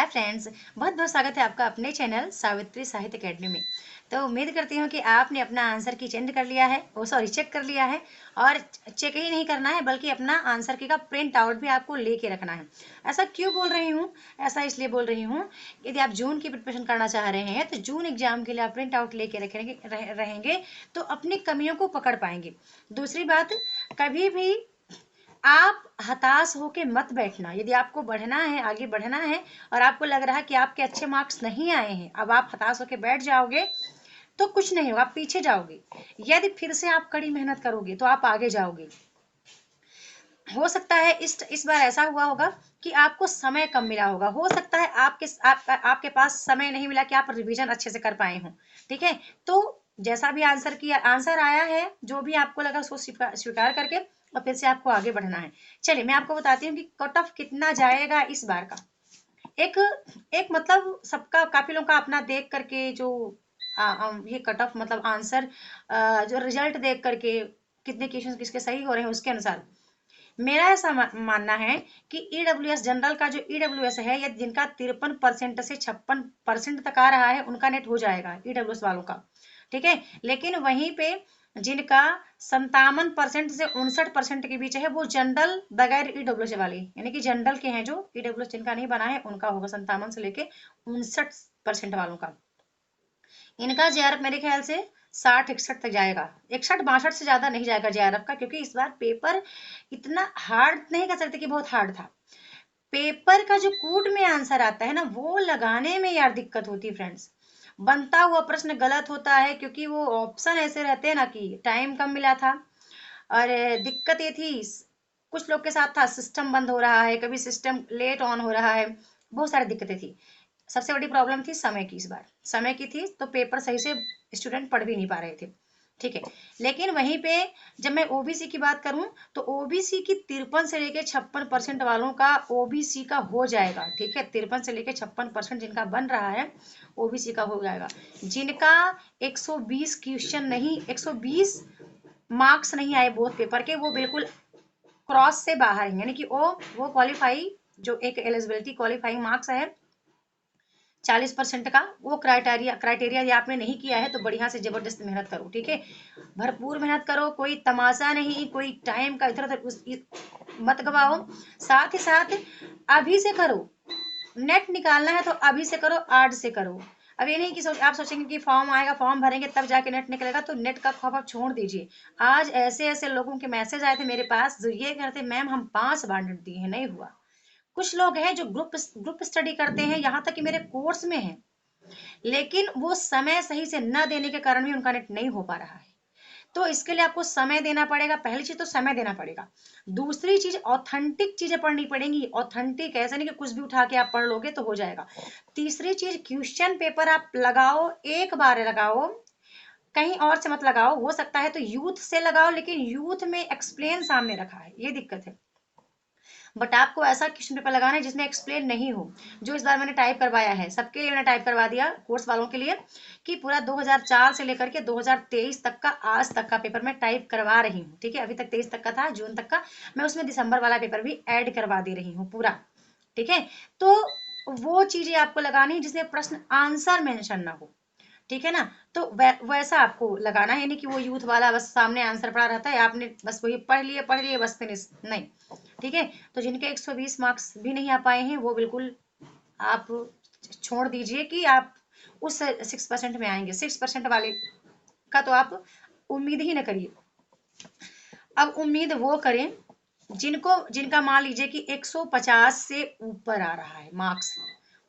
Hi friends, बहुत बहुत स्वागत है आपका अपने चैनल सावित्री साहित्य अकेडमी में। तो उम्मीद करती हूँ कि आपने अपना आंसर की चेंज कर लिया है, चेक कर लिया है। और चेक ही नहीं करना है बल्कि अपना आंसर की का प्रिंट आउट भी आपको लेके रखना है। ऐसा क्यों बोल रही हूँ? ऐसा इसलिए बोल रही हूँ, यदि आप जून की प्रिपरेशन करना चाह रहे हैं तो जून एग्जाम के लिए आप प्रिंट आउट लेके रहेंगे तो अपनी कमियों को पकड़ पाएंगे। दूसरी बात, कभी भी आप हताश होके मत बैठना। यदि आपको बढ़ना है, आगे बढ़ना है और आपको लग रहा है कि आपके अच्छे मार्क्स नहीं आए हैं, अब आप हताश होके बैठ जाओगे तो कुछ नहीं होगा, आप पीछे जाओगे। यदि फिर से आप कड़ी मेहनत करोगे तो आप आगे जाओगे। हो सकता है इस बार ऐसा हुआ होगा कि आपको समय कम मिला होगा। हो सकता है आपके पास समय नहीं मिला कि आप रिवीजन अच्छे से कर पाए हों। ठीक है, तो जैसा भी आंसर आया है, जो भी आपको लगा उसको स्वीकार करके और फिर से आपको आगे बढ़ना है। चलिए मैं आपको बताती हूँ कि कट ऑफ कितना जाएगा इस बार का। एक एक मतलब सबका, काफी लोगों का अपना देख करके जो ये कट ऑफ मतलब आंसर, जो रिजल्ट देख करके कितने क्वेश्चन किसके सही हो रहे हैं उसके अनुसार मेरा ऐसा मानना है कि ईडब्ल्यूएस जनरल का, जो ईडब्ल्यूएस है, या जिनका 53% से 56% तक आ रहा है उनका नेट हो जाएगा, ईडब्ल्यूएस वालों का। ठीक है, लेकिन वहीं पे जिनका 57% से 59% के बीच है वो जनरल बगैर ईडब्ल्यूएस वाले, यानी कि जनरल के हैं, जो ईडब्ल्यूएस जिनका नहीं बना है उनका होगा 57 से लेके 59% वालों का। इनका जेआरएफ मेरे ख्याल से 60-61 तक जाएगा, 61-62 से ज्यादा नहीं जाएगा जेआरएफ का, क्योंकि इस बार पेपर इतना हार्ड नहीं कह सकते कि बहुत हार्ड था। पेपर का जो कूट में आंसर आता है ना, वो लगाने में यार दिक्कत होती है फ्रेंड्स। बनता हुआ प्रश्न गलत होता है क्योंकि वो ऑप्शन ऐसे रहते हैं ना कि टाइम कम मिला था। और दिक्कत ये थी, कुछ लोग के साथ था सिस्टम बंद हो रहा है, कभी सिस्टम लेट ऑन हो रहा है, बहुत सारी दिक्कतें थी। सबसे बड़ी प्रॉब्लम थी समय की, इस बार समय की थी, तो पेपर सही से स्टूडेंट पढ़ भी नहीं पा रहे थे। ठीक है, लेकिन वहीं पे जब मैं ओबीसी की बात करूं तो ओबीसी की 53 से लेके 56% वालों का ओबीसी का हो जाएगा। ठीक है, 53 से लेके 56% जिनका बन रहा है ओबीसी का हो जाएगा। जिनका 120 क्वेश्चन नहीं, 120 मार्क्स नहीं आए बोथ पेपर के, वो बिल्कुल क्रॉस से बाहर है, यानी कि वो क्वालिफाई, जो एक एलिजिबिलिटी क्वालिफाइंग मार्क्स है 40% का, वो क्राइटेरिया यदि आपने नहीं किया है तो बढ़िया से जबरदस्त मेहनत करो। ठीक है, भरपूर मेहनत करो, कोई तमाशा नहीं, कोई टाइम का इधर उधर मत गवाओ। साथ ही साथ अभी से करो, नेट निकालना है तो अभी से करो, आज से करो। अब ये नहीं कि आप सोचेंगे कि फॉर्म आएगा, फॉर्म भरेंगे तब जाके नेट निकलेगा, तो नेट का खौफ आप छोड़ दीजिए। आज ऐसे ऐसे लोगों के मैसेज आए थे मेरे पास जो ये कहते, मैम हम 5 बार नेट दिए हैं, नहीं हुआ। कुछ लोग हैं जो ग्रुप स्टडी करते हैं, यहाँ तक कि मेरे कोर्स में है, लेकिन वो समय सही से न देने के कारण भी उनका नेट नहीं हो पा रहा है। तो इसके लिए आपको समय देना पड़ेगा। पहली चीज तो समय देना पड़ेगा। दूसरी चीज, ऑथेंटिक चीजें पढ़नी पड़ेंगी। ऑथेंटिक ऐसा नहीं कि कुछ भी उठा के आप पढ़ लोगे तो हो जाएगा। तीसरी चीज, क्वेश्चन पेपर आप लगाओ, एक बार लगाओ, कहीं और से मत लगाओ। हो सकता है तो यूथ से लगाओ, लेकिन यूथ में एक्सप्लेन सामने रखा है, ये दिक्कत है। बट आपको ऐसा क्वेश्चन पेपर लगाना है जिसमें एक्सप्लेन नहीं हो। जो इस बार मैंने टाइप करवाया है, सबके लिए मैंने टाइप करवा दिया, कोर्स वालों के लिए, कि पूरा 2004 से लेकर के 2023 तक का, आज तक का पेपर मैं टाइप करवा रही हूँ। ठीक है, अभी तक 23 तक का था, जून तक का, मैं उसमें दिसंबर वाला पेपर भी ऐड करवा दे रही हूँ पूरा। ठीक है, तो वो चीजें आपको लगानी है जिसमें प्रश्न आंसर मेंशन ना हो। ठीक है ना, तो वैसा आपको लगाना है, यानी कि वो यूथ वाला बस सामने आंसर पड़ा रहता है, आपने बस वही पढ़ लिए बस फिनिश नहीं। ठीक है, तो जिनके 120 मार्क्स भी नहीं आ पाए हैं वो बिल्कुल आप छोड़ दीजिए कि आप उस 6% में आएंगे। 6% वाले का तो आप उम्मीद ही ना करिए। अब उम्मीद वो करें जिनका मान लीजिए कि 150 से ऊपर आ रहा है मार्क्स,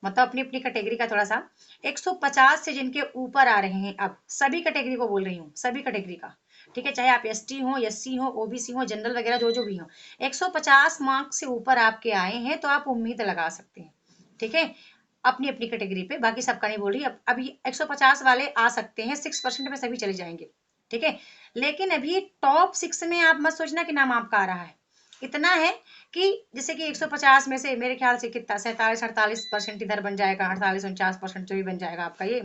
मतलब अपनी अपनी कैटेगरी का थोड़ा सा 150 से जिनके ऊपर आ रहे हैं, अब सभी कैटेगरी को बोल रही हूँ, सभी कैटेगरी का। ठीक है, चाहे आप एसटी हो, एससी हो, ओबीसी हो, जनरल वगैरह जो जो भी हो, 150 मार्क्स से ऊपर आपके आए हैं तो आप उम्मीद लगा सकते हैं। ठीक है, अपनी अपनी कैटेगरी पे, बाकी सबका नहीं बोल रही। अब अभी 150 वाले आ सकते हैं, 6% में सभी चले जाएंगे। ठीक है, लेकिन अभी टॉप 6 में आप मत सोचना कि नाम आपका आ रहा है। इतना है कि जैसे कि 150 में से मेरे ख्याल से कितना 47-48% इधर बन जाएगा, 48-49% जो भी बन जाएगा आपका ये।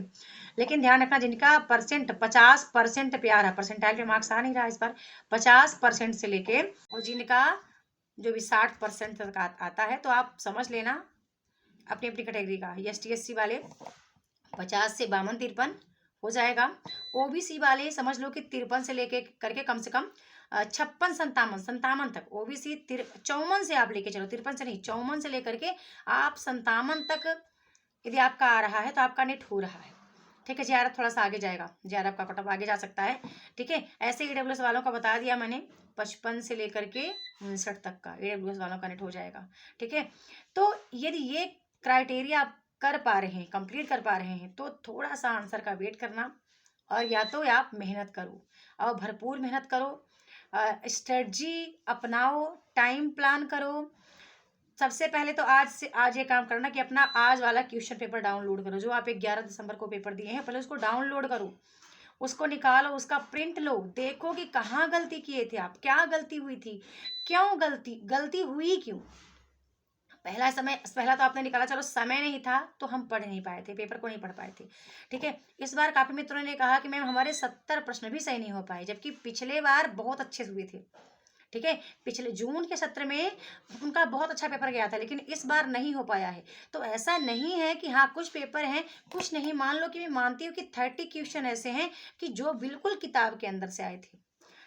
लेकिन ध्यान रखना, जिनका परसेंट 50% पे आ रहा, परसेंटाइल पे मार्क्स आ नहीं रहा इस बार, 50% से लेके, और जिनका जो भी 60% तक आता है, तो आप समझ लेना अपनी अपनी कैटेगरी का। ST SC वाले 50 से 52 53 हो जाएगा। OBC वाले समझ लो कि 53 से लेके करके कम से कम 56 57 तक। OBC 54 से आप लेके चलो, 53 से नहीं, 54 से लेकर के आप 57 तक यदि आपका आ रहा है तो आपका नेट हो रहा है। ठीक है, JRF थोड़ा सा आगे जाएगा, JRF का कटऑफ आगे जा सकता है। ठीक है, ऐसे EWS वालों का बता दिया मैंने, 55 से लेकर के 59 तक का EWS वालों का नेट हो जाएगा। ठीक है, तो यदि ये क्राइटेरिया आप कर पा रहे हैं, कंप्लीट कर पा रहे हैं, तो थोड़ा सा आंसर का वेट करना, और या तो आप मेहनत करो और भरपूर मेहनत करो, स्ट्रेटजी अपनाओ, टाइम प्लान करो। सबसे पहले तो आज ये काम करना कि अपना आज वाला क्वेश्चन पेपर डाउनलोड करो, जो आप 11 दिसंबर को पेपर दिए हैं, पहले उसको डाउनलोड करो, उसको निकालो, उसका प्रिंट लो, देखो कि कहाँ गलती किए थे आप, क्या गलती हुई थी, क्यों गलती हुई क्यों। पहला तो आपने निकाला, चलो समय नहीं था तो हम पढ़ नहीं पाए थे, पेपर को नहीं पढ़ पाए थे। ठीक है, इस बार काफी मित्रों ने कहा कि मैम हमारे 70 प्रश्न भी सही नहीं हो पाए, जबकि पिछले बार बहुत अच्छे हुए थे। ठीक है, पिछले जून के सत्र में उनका बहुत अच्छा पेपर गया था, लेकिन इस बार नहीं हो पाया है। तो ऐसा नहीं है कि हाँ कुछ पेपर हैं कुछ नहीं, मान लो कि मैं मानती हूँ कि 30 क्वेश्चन ऐसे हैं कि जो बिल्कुल किताब के अंदर से आए थे।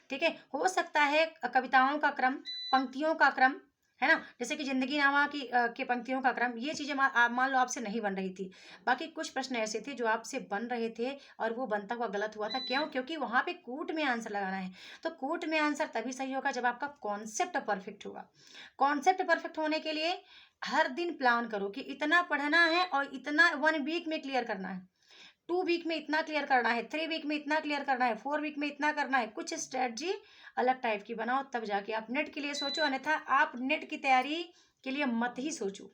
ठीक है, हो सकता है कविताओं का क्रम, पंक्तियों का क्रम, है ना, जैसे कि जिंदगी नामा की के पंक्तियों का क्रम, ये चीजें मान लो आपसे नहीं बन रही थी। बाकी कुछ प्रश्न ऐसे थे जो आपसे बन रहे थे और वो बनता हुआ गलत हुआ था। क्यों? क्योंकि वहां पे कूट में आंसर लगाना है। तो कूट में आंसर तभी सही होगा जब आपका कॉन्सेप्ट परफेक्ट होगा। कॉन्सेप्ट परफेक्ट होने के लिए हर दिन प्लान करो कि इतना पढ़ना है और इतना 1 वीक में क्लियर करना है, 2 वीक में इतना क्लियर करना है, 3 वीक में इतना क्लियर करना है, 4 वीक में इतना करना है। कुछ स्ट्रेटजी अलग टाइप की बनाओ, तब जाके आप नेट के लिए सोचो, अन्यथा आप नेट की तैयारी के लिए मत ही सोचो।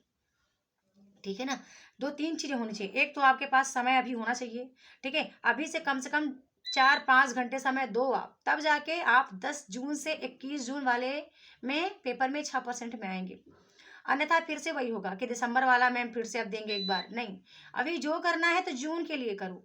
ठीक है ना, 2-3 चीजें होनी चाहिए। एक तो आपके पास समय अभी होना चाहिए। ठीक है, अभी से कम 4-5 घंटे समय दो आप, तब जाके आप 10 जून से 21 जून वाले में पेपर में 6% में आएंगे। अन्यथा फिर से वही होगा कि दिसंबर वाला मैम फिर से अब देंगे एक बार, नहीं, अभी जो करना है तो जून के लिए करो।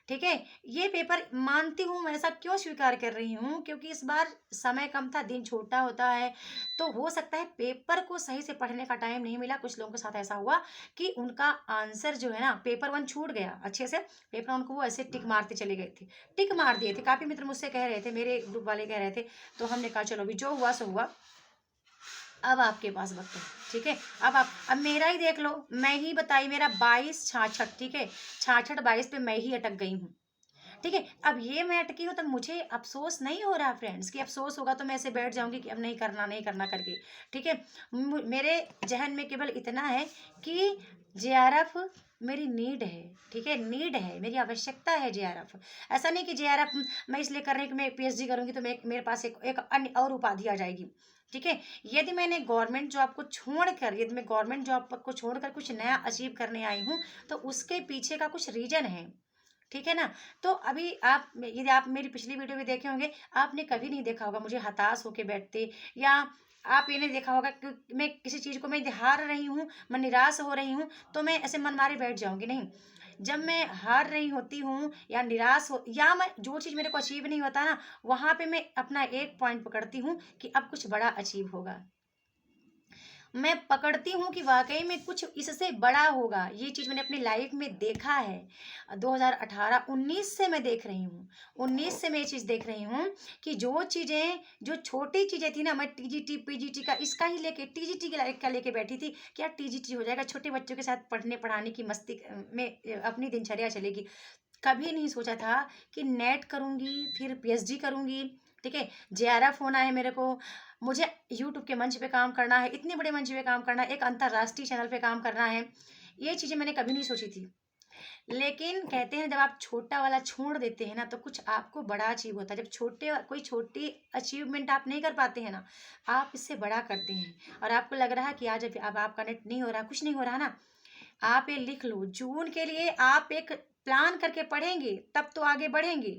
ठीक है, ये पेपर मानती हूँ मैं, ऐसा क्यों स्वीकार कर रही हूँ, क्योंकि इस बार समय कम था, दिन छोटा होता है, तो हो सकता है पेपर को सही से पढ़ने का टाइम नहीं मिला। कुछ लोगों के साथ ऐसा हुआ कि उनका आंसर जो है ना, पेपर 1 छूट गया अच्छे से, पेपर 1 को वो ऐसे टिक मारते चले गए थे, टिक मार दिए थे। काफी मित्र मुझसे कह रहे थे, मेरे ग्रुप वाले कह रहे थे, तो हमने कहा चलो अभी जो हुआ सो हुआ, अब आपके पास वक्त है। ठीक है, अब मेरा ही देख लो, मैं ही बताई, मेरा 22-66, ठीक है, 66-22 पे मैं ही अटक गई हूँ। ठीक है, अब ये मैं अटकी हूँ तो मुझे अफसोस नहीं हो रहा फ्रेंड्स, कि अफसोस होगा तो मैं ऐसे बैठ जाऊंगी कि अब नहीं करना नहीं करना करके। ठीक है, मेरे जहन में केवल इतना है कि JRF मेरी नीड है। ठीक है, नीड है, मेरी आवश्यकता है JRF। ऐसा नहीं कि JRF मैं इसलिए कर रही हूँ कि मैं PhD करूंगी तो मेरे पास एक अन्य और उपाधि आ जाएगी। ठीक है, यदि मैंने गवर्नमेंट जॉब को छोड़कर, यदि मैं गवर्नमेंट जॉब को छोड़कर कुछ नया अचीव करने आई हूँ, तो उसके पीछे का कुछ रीजन है। ठीक है ना, तो अभी यदि आप मेरी पिछली वीडियो भी देखे होंगे, आपने कभी नहीं देखा होगा मुझे हताश होके बैठते, या आप ये नहीं देखा होगा कि मैं किसी चीज को मैं हार रही हूँ, मैं निराश हो रही हूँ तो मैं ऐसे मन मारे बैठ जाऊंगी, नहीं। जब मैं हार रही होती हूँ या निराश हो, या मैं जो चीज मेरे को अचीव नहीं होता ना, वहां पे मैं अपना एक पॉइंट पकड़ती हूँ कि अब कुछ बड़ा अचीव होगा। मैं पकड़ती हूँ कि वाकई में कुछ इससे बड़ा होगा। ये चीज़ मैंने अपनी लाइफ में देखा है। 2018-19 से मैं देख रही हूँ, 19 से मैं ये चीज़ देख रही हूँ कि जो चीज़ें, जो छोटी चीज़ें थी ना, मैं TGT PGT का इसका ही लेके TGT का लेके बैठी थी, क्या TGT हो जाएगा, छोटे बच्चों के साथ पढ़ने पढ़ाने की मस्ती में अपनी दिनचर्या चलेगी। कभी नहीं सोचा था कि नेट करूँगी, फिर PhD करूँगी। ठीक है, JRF होना है मेरे को, मुझे यूट्यूब के मंच पे काम करना है, इतने बड़े मंच पे काम करना है, एक अंतर्राष्ट्रीय चैनल पे काम करना है। ये चीज़ें मैंने कभी नहीं सोची थी। लेकिन कहते हैं जब आप छोटा वाला छोड़ देते हैं ना, तो कुछ आपको बड़ा अचीव होता है। जब कोई छोटी अचीवमेंट आप नहीं कर पाते हैं ना, आप इससे बड़ा करते हैं, और आपको लग रहा है कि आज अब आपका नेट नहीं हो रहा, कुछ नहीं हो रहा ना, आप ये लिख लो, जून के लिए आप एक प्लान करके पढ़ेंगे तब तो आगे बढ़ेंगे।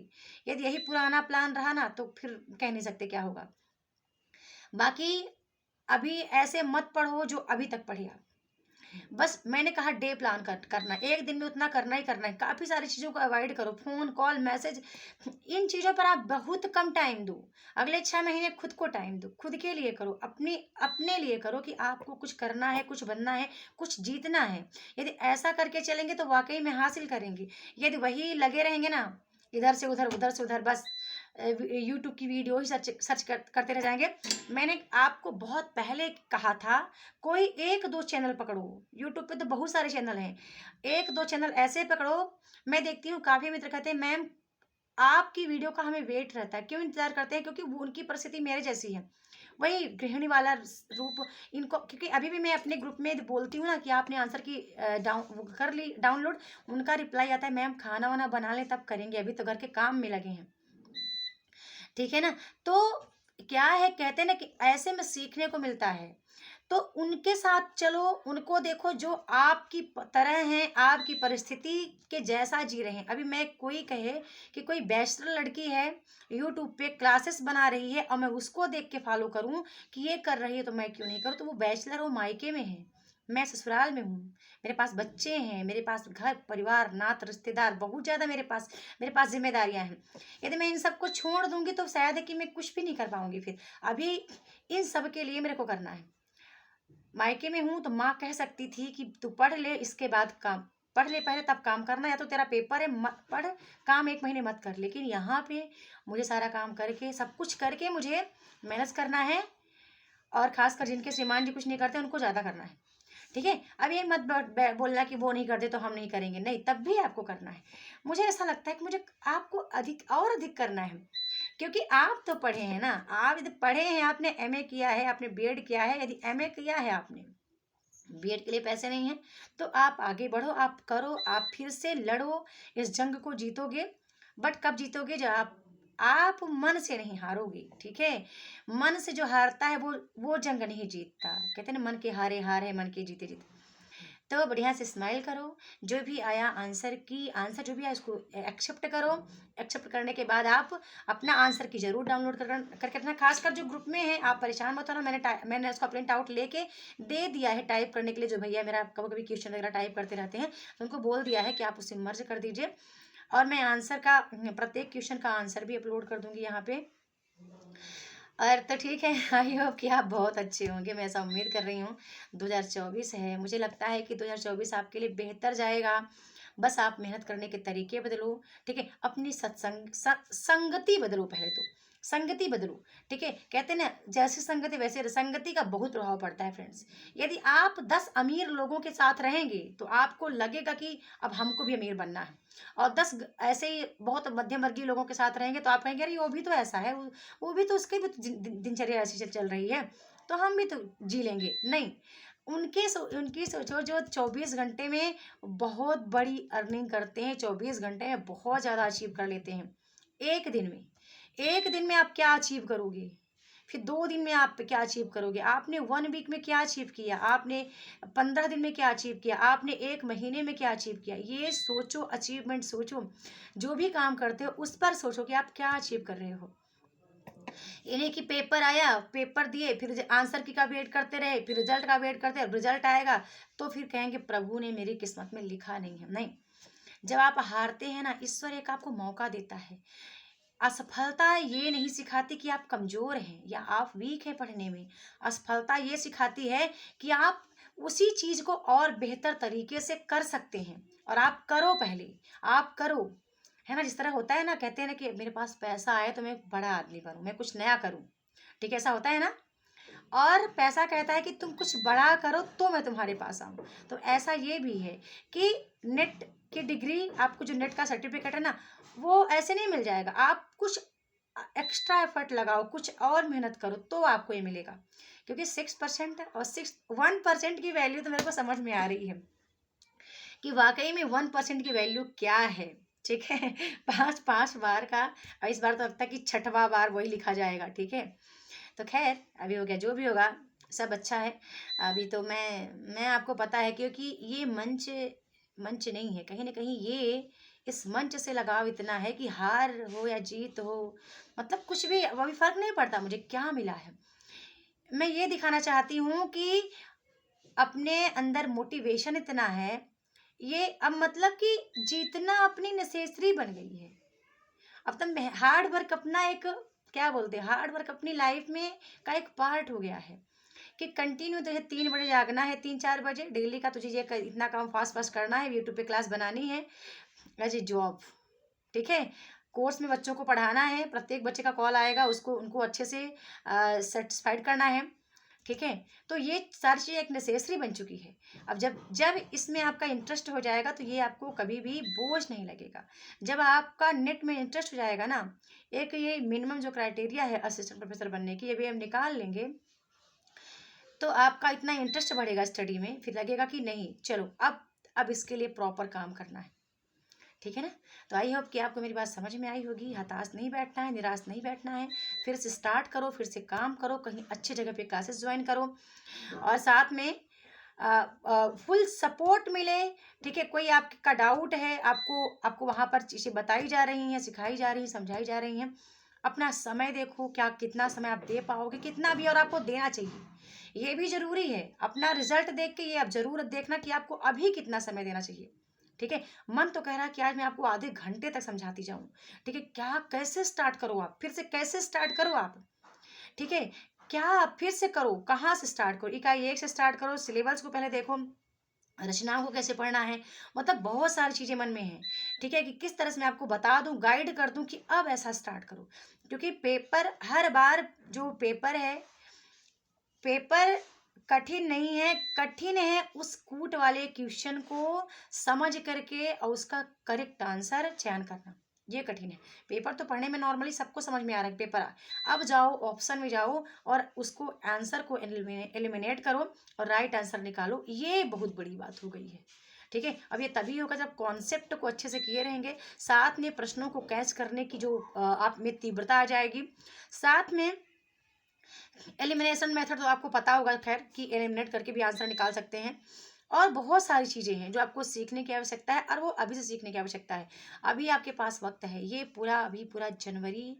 यदि यही पुराना प्लान रहा ना, तो फिर कह नहीं सकते क्या होगा। बाकी अभी ऐसे मत पढ़ो जो अभी तक पढ़े आप। बस मैंने कहा डे प्लान करना है, एक दिन में उतना करना ही करना है। काफ़ी सारी चीज़ों को अवॉइड करो, फ़ोन कॉल मैसेज, इन चीज़ों पर आप बहुत कम टाइम दो। अगले 6 महीने खुद को टाइम दो, खुद के लिए करो, अपने लिए करो कि आपको कुछ करना है, कुछ बनना है, कुछ जीतना है। यदि ऐसा करके चलेंगे तो वाकई में हासिल करेंगे। यदि वही लगे रहेंगे ना, इधर से उधर उधर से उधर, बस यूट्यूब की वीडियो ही सर्च सर्च करते रह जाएंगे। मैंने आपको बहुत पहले कहा था, कोई एक दो चैनल पकड़ो। यूट्यूब पे तो बहुत सारे चैनल हैं, एक दो चैनल ऐसे पकड़ो। मैं देखती हूँ काफ़ी मित्र कहते हैं मैम आपकी वीडियो का हमें वेट रहता है, क्यों इंतजार करते हैं, क्योंकि वो उनकी परिस्थिति मेरे जैसी है, वही गृहिणी वाला रूप इनको। क्योंकि अभी भी मैं अपने ग्रुप में बोलती हूँ ना कि आपने आंसर की वो कर ली डाउनलोड, उनका रिप्लाई आता है मैम खाना वाना बना लें तब करेंगे, अभी तो घर के काम में लगे हैं। ठीक है ना? तो क्या है, कहते हैं ना कि ऐसे में सीखने को मिलता है। तो उनके साथ चलो, उनको देखो जो आपकी तरह हैं, आपकी परिस्थिति के जैसा जी रहे हैं। अभी मैं कोई कहे कि कोई बैचलर लड़की है, यूट्यूब पे क्लासेस बना रही है और मैं उसको देख के फॉलो करूं कि ये कर रही है तो मैं क्यों नहीं करूं। तो वो बैचलर, वो मायके में है, मैं ससुराल में हूँ, मेरे पास बच्चे हैं, मेरे पास घर परिवार नात रिश्तेदार बहुत ज़्यादा, मेरे पास जिम्मेदारियां हैं। यदि मैं इन सबको छोड़ दूंगी तो शायद है कि मैं कुछ भी नहीं कर पाऊंगी। फिर अभी इन सब के लिए मेरे को करना है। मायके में हूँ तो माँ कह सकती थी कि तू पढ़ ले, इसके बाद काम, पढ़ ले पहले तब काम करना, या तो तेरा पेपर है पढ़, काम 1 महीने मत कर। लेकिन यहाँ पे मुझे सारा काम करके, सब कुछ करके मुझे मेहनत करना है। और खासकर जिनके श्रीमान जी कुछ नहीं करते उनको ज़्यादा करना है। ठीक है, अब ये मत बोलना कि वो नहीं करते तो हम नहीं करेंगे, नहीं, तब भी आपको करना है। मुझे ऐसा लगता है कि मुझे आपको अधिक और अधिक करना है, क्योंकि आप तो पढ़े हैं ना, आप यदि पढ़े हैं, आपने एमए किया है, आपने बीएड किया है, यदि एमए किया है आपने, बीएड के लिए पैसे नहीं हैं, तो आप आगे बढ़ो, आप करो, आप फिर से लड़ो, इस जंग को जीतोगे। बट कब जीतोगे, जब आप मन से नहीं हारोगे। ठीक है, मन से जो हारता है वो जंग नहीं जीतता। कहते हैं ना मन के हारे हार है, मन के जीते जीते। तो बढ़िया से स्माइल करो, जो भी आया आंसर जो भी आया उसको एक्सेप्ट करो। एक्सेप्ट करने के बाद आप अपना आंसर की जरूर डाउनलोड करके रखना। खासकर जो ग्रुप में है आप परेशान मत होना, मैंने उसका प्रिंट आउट लेके दे दिया है टाइप करने के लिए। जो भैया मेरा कभी कभी क्वेश्चन वगैरह टाइप करते रहते हैं तो उनको बोल दिया है कि आप उसे मर्ज कर दीजिए, और मैं आंसर का प्रत्येक क्वेश्चन का आंसर भी अपलोड कर दूंगी यहाँ पे। और तो ठीक है, आई होप कि आप बहुत अच्छे होंगे, मैं ऐसा उम्मीद कर रही हूँ। 2024 है, मुझे लगता है कि 2024 आपके लिए बेहतर जाएगा। बस आप मेहनत करने के तरीके बदलो। ठीक है, अपनी संगति बदलो, पहले तो संगति बदलो। ठीक है, कहते हैं ना जैसी संगति वैसे संगति का बहुत प्रभाव पड़ता है फ्रेंड्स। यदि आप 10 अमीर लोगों के साथ रहेंगे तो आपको लगेगा कि अब हमको भी अमीर बनना है, और 10 ऐसे ही बहुत मध्यम वर्गीय लोगों के साथ रहेंगे तो आप कहेंगे अरे वो भी तो ऐसा है, वो भी तो, उसकी भी तो दिनचर्या ऐसी चल रही है, तो हम भी तो जी लेंगे। नहीं, उनकी सोचो जो 24 घंटे में बहुत बड़ी अर्निंग करते हैं, 24 घंटे में बहुत ज़्यादा अचीव कर लेते हैं। एक दिन में, एक दिन में आप क्या अचीव करोगे, फिर 2 दिन में आप क्या अचीव करोगे, आपने 1 वीक में क्या अचीव किया, आपने 15 दिन में क्या अचीव किया, आपने 1 महीने में क्या अचीव किया। ये सोचो, अचीवमेंट सोचो, जो भी काम करते हो उस पर सोचो कि आप क्या अचीव कर रहे हो। इन्हें कि पेपर आया, पेपर दिए, फिर आंसर की का वेट करते रहे, फिर रिजल्ट का वेट करते रहे, रिजल्ट आएगा तो फिर कहेंगे प्रभु ने मेरी किस्मत में लिखा नहीं है। नहीं, जब आप हारते हैं ना, ईश्वर एक आपको मौका देता है। असफलता ये नहीं सिखाती कि आप कमजोर हैं या आप वीक हैं पढ़ने में। असफलता ये सिखाती है कि आप उसी चीज को और बेहतर तरीके से कर सकते हैं, और आप करो, पहले आप करो। है ना, जिस तरह होता है ना, कहते हैं ना कि मेरे पास पैसा आए तो मैं बड़ा आदमी बनूं, मैं कुछ नया करूं। ठीक है, ऐसा होता है ना। और पैसा कहता है कि तुम कुछ बड़ा करो तो मैं तुम्हारे पास आऊं। तो ऐसा ये भी है कि नेट की डिग्री, आपको जो नेट का सर्टिफिकेट है ना, वो ऐसे नहीं मिल जाएगा। आप कुछ एक्स्ट्रा एफर्ट लगाओ, कुछ और मेहनत करो तो आपको ये मिलेगा। क्योंकि 6% और 1% की वैल्यू तो मेरे को समझ में आ रही है कि वाकई में 1% की वैल्यू क्या है। ठीक है, पांच पांच बार का, और इस बार तो लगता है कि छठवां बार वही लिखा जाएगा। ठीक है, तो खैर अभी हो गया, जो भी होगा सब अच्छा है। अभी तो मैं आपको पता है, क्योंकि ये मंच मंच नहीं है, कहीं ना कहीं ये इस मंच से लगाव इतना है कि हार हो या जीत हो, मतलब कुछ भी अभी फर्क नहीं पड़ता मुझे क्या मिला है। मैं ये दिखाना चाहती हूँ कि अपने अंदर मोटिवेशन इतना है, ये अब मतलब कि जीतना अपनी नेसेसरी बन गई है। अब तो हार्ड वर्क अपना एक, क्या बोलते हैं, हार्ड वर्क अपनी लाइफ में का एक पार्ट हो गया है कि कंटिन्यू तुझे 3 बजे जागना है, 3-4 बजे डेली का तुझे ये इतना काम फास्ट फास्ट करना है, यूट्यूब पे क्लास बनानी है एज ए जॉब। ठीक है, कोर्स में बच्चों को पढ़ाना है, प्रत्येक बच्चे का कॉल आएगा, उसको उनको अच्छे से सेटिस्फाइड करना है। ठीक है, तो ये सारी चीज़ें एक नेसेसरी बन चुकी है। अब जब जब इसमें आपका इंटरेस्ट हो जाएगा तो ये आपको कभी भी बोझ नहीं लगेगा। जब आपका नेट में इंटरेस्ट हो जाएगा ना, एक ये मिनिमम जो क्राइटेरिया है असिस्टेंट प्रोफेसर बनने की, ये भी हम निकाल लेंगे, तो आपका इतना इंटरेस्ट बढ़ेगा स्टडी में, फिर लगेगा कि नहीं चलो अब इसके लिए प्रॉपर काम करना है। ठीक है ना। तो आई होप कि आपको मेरी बात समझ में आई होगी। हताश नहीं बैठना है, निराश नहीं बैठना है, फिर से स्टार्ट करो, फिर से काम करो, कहीं अच्छी जगह पे क्लासेस ज्वाइन करो और साथ में फुल सपोर्ट मिले। ठीक है, कोई आपका डाउट है, आपको आपको वहाँ पर चीज़ें बताई जा रही हैं, सिखाई जा रही हैं, समझाई जा रही हैं, अपना समय देखो, क्या कितना समय आप दे पाओगे, कितना भी और आपको देना चाहिए, ये भी ज़रूरी है। अपना रिजल्ट देख के ये आप ज़रूर देखना कि आपको अभी कितना समय देना चाहिए। ठीक है, मन तो कह रहा है कि आज मैं आपको आधे घंटे तक समझाती जाऊं। ठीक है, क्या कैसे स्टार्ट करो आप, फिर से कैसे स्टार्ट करो आप। ठीक है, क्या आप फिर से करो, कहाँ से स्टार्ट करो, इकाई 1 से स्टार्ट करो, सिलेबस को पहले देखो, रचनाओं को कैसे पढ़ना है, मतलब बहुत सारी चीज़ें मन में हैं। ठीक है, कि किस तरह से मैं आपको बता दूं, गाइड कर दूं कि अब ऐसा स्टार्ट करो। क्योंकि पेपर हर बार जो पेपर है, पेपर कठिन नहीं है, कठिन है उस कूट वाले क्वेश्चन को समझ करके और उसका करेक्ट आंसर चयन करना, ये कठिन है। पेपर तो पढ़ने में नॉर्मली सबको समझ में आ रहा है पेपर। अब जाओ ऑप्शन में जाओ और उसको आंसर को एलिमिनेट करो और राइट आंसर निकालो, ये बहुत बड़ी बात हो गई है। ठीक है, अब ये तभी होगा जब कॉन्सेप्ट को अच्छे से किए रहेंगे, साथ में प्रश्नों को कैच करने की जो आप में तीव्रता आ जाएगी, साथ में एलिमिनेशन मेथड तो आपको पता होगा खैर कि एलिमिनेट करके भी आंसर निकाल सकते हैं। और बहुत सारी चीज़ें हैं जो आपको सीखने की आवश्यकता है और वो अभी से सीखने की आवश्यकता है। अभी आपके पास वक्त है, ये पूरा अभी पूरा जनवरी,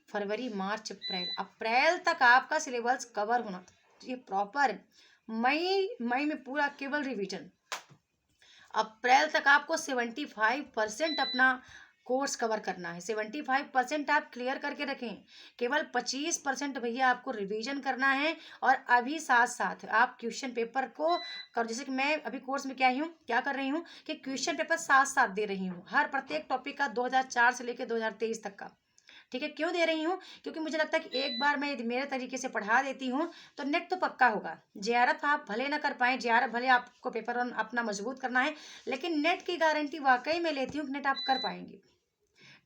फरवरी, मार्च, अप्रैल, अप्रैल तक आपका सिलेबस कवर होना ये प्रॉपर। मई मई में पूरा केवल रिवीजन। अप्रैल तक आपको 75% अपना कोर्स कवर करना है। 75% आप क्लियर करके रखें, केवल 25% भैया आपको रिवीजन करना है। और अभी साथ साथ आप क्वेश्चन पेपर को कर, जैसे कि मैं अभी कोर्स में क्या कर रही हूँ कि क्वेश्चन पेपर साथ साथ दे रही हूँ, हर प्रत्येक टॉपिक का 2004 से लेकर 2023 तक का। ठीक है, क्यों दे रही हूँ, क्योंकि मुझे लगता है कि एक बार मैं यदि मेरे तरीके से पढ़ा देती हूँ तो नेट तो पक्का होगा। जेआरएफ आप भले ना कर पाएँ, जेआरएफ भले आपको पेपर वन अपना मजबूत करना है, लेकिन नेट की गारंटी वाकई में लेती हूँ कि नेट आप कर पाएंगे।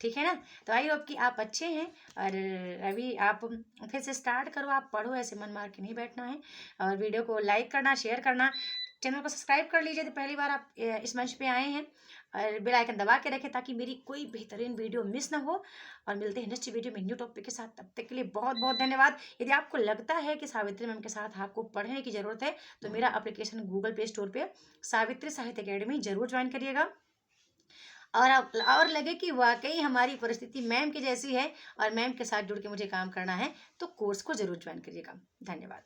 ठीक है ना। तो आई होप कि आप अच्छे हैं और अभी आप फिर से स्टार्ट करो, आप पढ़ो, ऐसे मन मार के नहीं बैठना है। और वीडियो को लाइक करना, शेयर करना, चैनल को सब्सक्राइब कर लीजिए तो पहली बार आप इस मंच पे आए हैं, और बेल आइकन दबा के रखें ताकि मेरी कोई बेहतरीन वीडियो मिस ना हो। और मिलते हैं नेक्स्ट वीडियो में न्यू टॉपिक के साथ, तब तक के लिए बहुत बहुत धन्यवाद। यदि आपको लगता है कि सावित्री मैम के साथ आपको पढ़ने की ज़रूरत है तो मेरा एप्लीकेशन गूगल प्ले स्टोर पर सावित्री साहित्य अकेडमी जरूर ज्वाइन करिएगा। और लगे कि वाकई हमारी परिस्थिति मैम की जैसी है और मैम के साथ जुड़ के मुझे काम करना है तो कोर्स को जरूर ज्वाइन करिएगा। धन्यवाद।